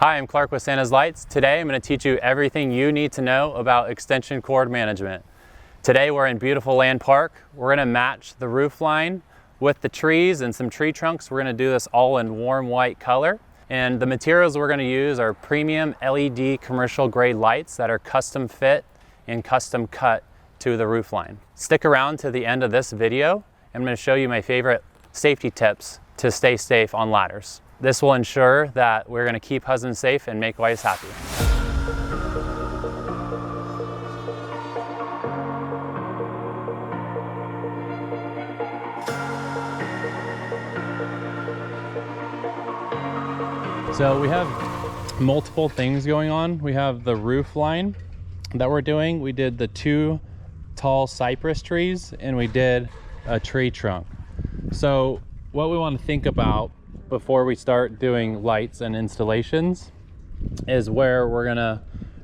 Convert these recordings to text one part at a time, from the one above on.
Hi, I'm Clark with Santa's Lights. Today I'm going to teach you everything you need to know about extension cord management. Today we're in beautiful Land Park. We're going to match the roof line with the trees and some tree trunks. We're going to do this all in warm white color. And the materials we're going to use are premium LED commercial grade lights that are custom fit and custom cut to the roof line. Stick around to the end of this video. I'm going to show you my favorite safety tips to stay safe on ladders. This will ensure that we're going to keep husbands safe and make wives happy. So we have multiple things going on. We have the roof line that we're doing. We did the 2 tall cypress trees and we did a tree trunk. So what we want to think about before we start doing lights and installations is where we're gonna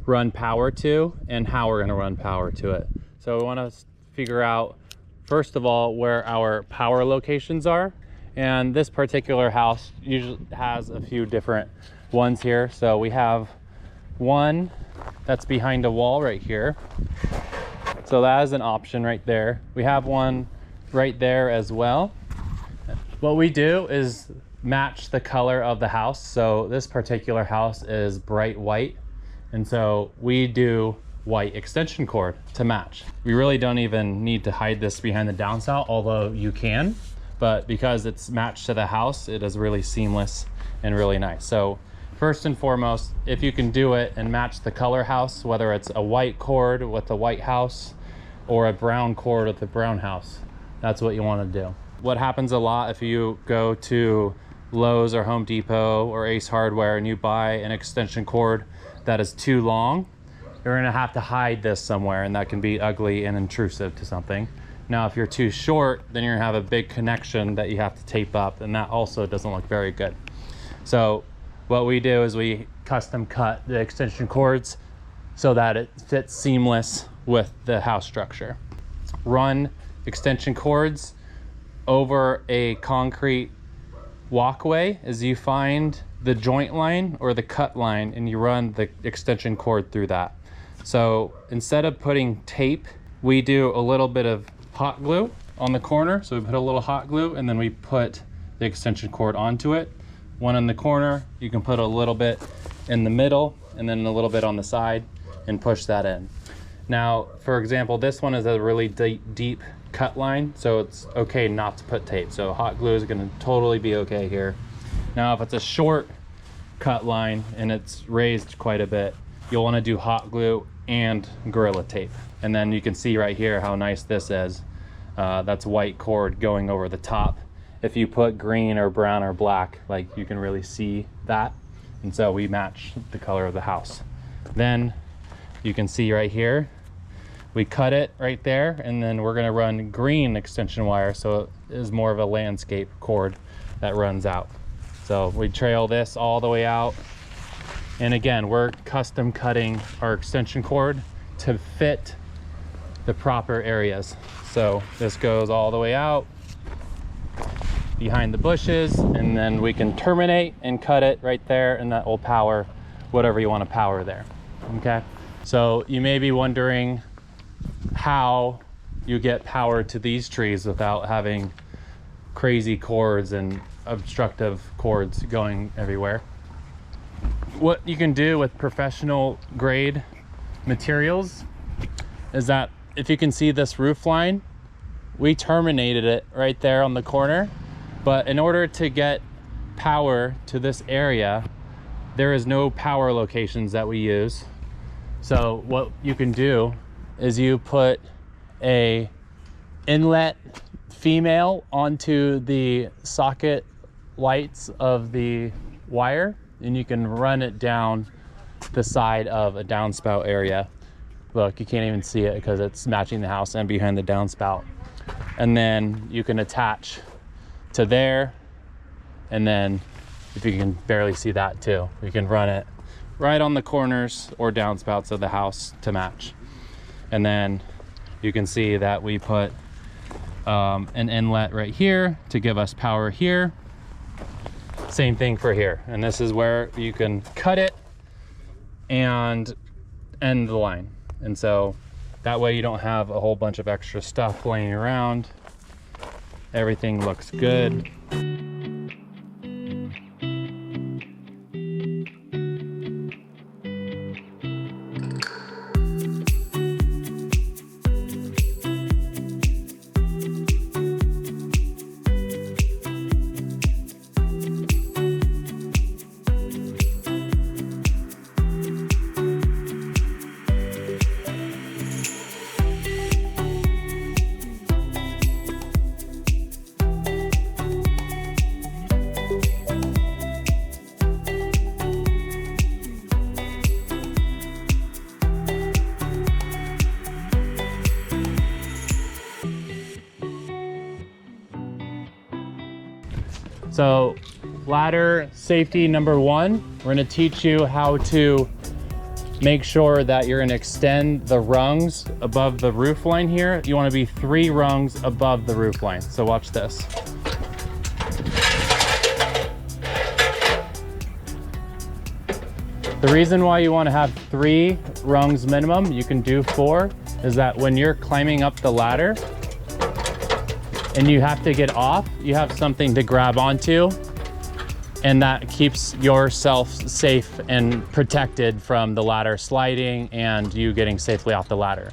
run power to and how we're gonna run power to it. So we wanna figure out, first of all, where our power locations are. And this particular house usually has a few different ones here. So we have one that's behind a wall right here. So that is an option right there. We have one right there as well. What we do is match the color of the house. So this particular house is bright white. And so we do white extension cord to match. We really don't even need to hide this behind the downspout, although you can, but because it's matched to the house, it is really seamless and really nice. So first and foremost, if you can do it and match the color house, whether it's a white cord with a white house or a brown cord with a brown house, that's what you want to do. What happens a lot if you go to Lowe's or Home Depot or Ace Hardware and you buy an extension cord that is too long, you're gonna have to hide this somewhere, and that can be ugly and intrusive to something. Now, if you're too short, then you're gonna have a big connection that you have to tape up, and that also doesn't look very good. So what we do is we custom cut the extension cords so that it fits seamless with the house structure. Run extension cords over a concrete walkway as you find the joint line or the cut line, and you run the extension cord through that. So instead of putting tape, we do a little bit of hot glue on the corner. So we put a little hot glue and then we put the extension cord onto it. One in the corner, you can put a little bit in the middle and then a little bit on the side and push that in. Now, for example, this one is a really deep cut line, so it's okay not to put tape. So hot glue is going to totally be okay here. Now, if it's a short cut line and it's raised quite a bit, you'll want to do hot glue and Gorilla Tape. And then you can see right here how nice this is. That's white cord going over the top. If you put green or brown or black, like, you can really see that. And so we match the color of the house. Then you can see right here, we cut it right there, and then we're gonna run green extension wire, so it is more of a landscape cord that runs out. So we trail this all the way out. And again, we're custom cutting our extension cord to fit the proper areas. So this goes all the way out behind the bushes, and then we can terminate and cut it right there, and that will power whatever you want to power there. Okay, so you may be wondering how you get power to these trees without having crazy cords and obstructive cords going everywhere. What you can do with professional grade materials is that, if you can see this roof line, we terminated it right there on the corner, but in order to get power to this area, there is no power locations that we use. So what you can do is you put a inlet female onto the socket lights of the wire, and you can run it down the side of a downspout area. Look, you can't even see it because it's matching the house and behind the downspout. And then you can attach to there, and then, if you can barely see that too, you can run it right on the corners or downspouts of the house to match. And then you can see that we put an inlet right here to give us power here. Same thing for here. And this is where you can cut it and end the line. And so that way you don't have a whole bunch of extra stuff laying around. Everything looks good. So ladder safety number one, we're gonna teach you how to make sure that you're gonna extend the rungs above the roof line here. You wanna be 3 rungs above the roof line. So watch this. The reason why you wanna have 3 rungs minimum, you can do 4, is that when you're climbing up the ladder, and you have to get off, you have something to grab onto, and that keeps yourself safe and protected from the ladder sliding and you getting safely off the ladder.